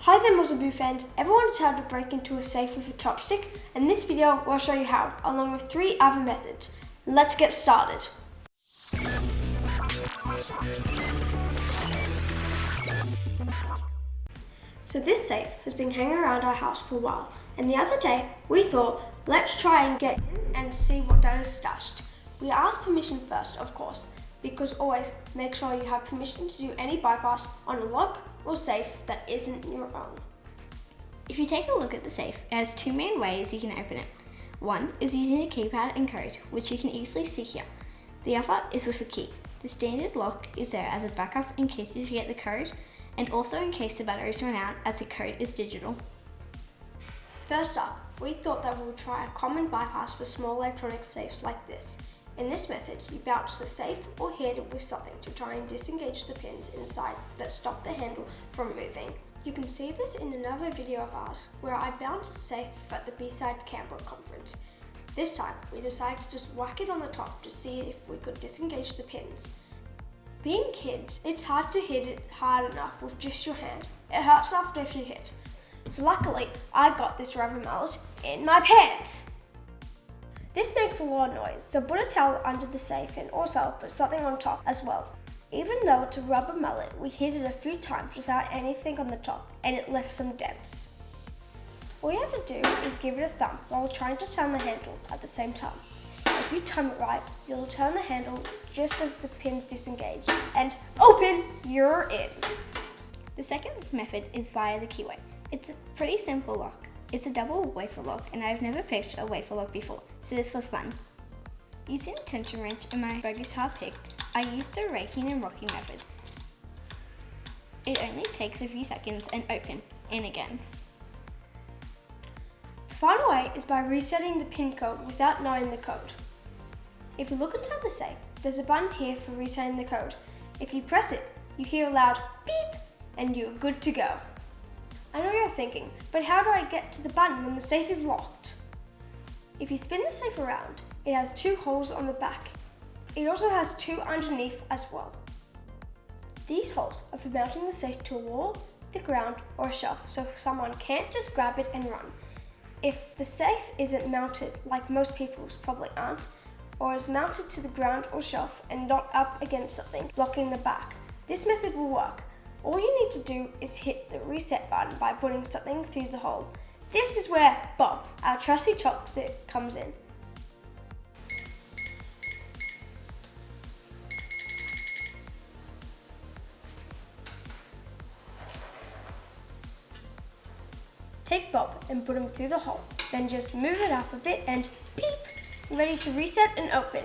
Hi there Mozaboo fans, everyone is how to break into a safe with a chopstick, and in this video we'll show you how, along with 3 other methods. Let's get started. So this safe has been hanging around our house for a while, and the other day we thought, let's try and get in and see what that is stashed. We asked permission first, of course, because always make sure you have permission to do any bypass on a lock or safe that isn't your own. If you take a look at the safe, it has 2 main ways you can open it. One is using a keypad and code, which you can easily see here. The other is with a key. The standard lock is there as a backup in case you forget the code, and also in case the batteries run out, as the code is digital. First up, we thought that we would try a common bypass for small electronic safes like this. In this method, you bounce the safe or hit it with something to try and disengage the pins inside that stop the handle from moving. You can see this in another video of ours where I bounced a safe at the B-Sides Canberra conference. This time, we decided to just whack it on the top to see if we could disengage the pins. Being kids, it's hard to hit it hard enough with just your hand. It hurts after a few hits. So luckily, I got this rubber mallet in my pants. This makes a lot of noise, so put a towel under the safe and also put something on top as well. Even though it's a rubber mallet, we hit it a few times without anything on the top, and it left some dents. All you have to do is give it a thump while trying to turn the handle at the same time. If you time it right, you'll turn the handle just as the pins disengage, and open, you're in. The second method is via the keyway. It's a pretty simple lock. It's a double wafer lock, and I've never picked a wafer lock before, so this was fun. Using a tension wrench and my guitar pick, I used a raking and rocking method. It only takes a few seconds and open, and again. The final way is by resetting the pin code without knowing the code. If you look inside the safe, there's a button here for resetting the code. If you press it, you hear a loud beep, and you're good to go. I know you're thinking, but how do I get to the button when the safe is locked? If you spin the safe around, it has 2 holes on the back. It also has 2 underneath as well. These holes are for mounting the safe to a wall, the ground, or a shelf, so someone can't just grab it and run. If the safe isn't mounted, like most people's probably aren't, or is mounted to the ground or shelf and not up against something blocking the back, this method will work. All you need to do is hit the reset button by putting something through the hole. This is where Bob, our trusty chopstick, comes in. Take Bob and put him through the hole, then just move it up a bit and beep, ready to reset and open.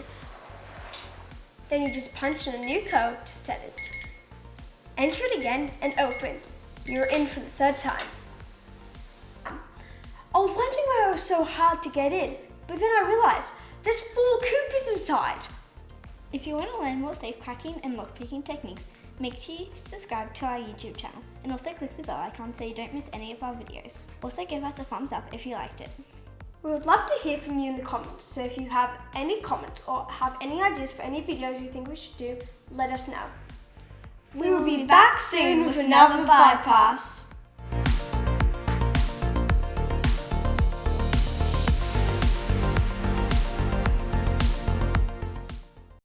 Then you just punch in a new code to set it. Enter it again and open. You're in for the 3rd time. I was wondering why it was so hard to get in, but then I realized there's 4 Koopas inside. If you want to learn more safe cracking and lockpicking techniques, make sure you subscribe to our YouTube channel, and also click the bell icon so you don't miss any of our videos. Also give us a thumbs up if you liked it. We would love to hear from you in the comments, so if you have any comments or have any ideas for any videos you think we should do, let us know. We will be back soon with another bypass.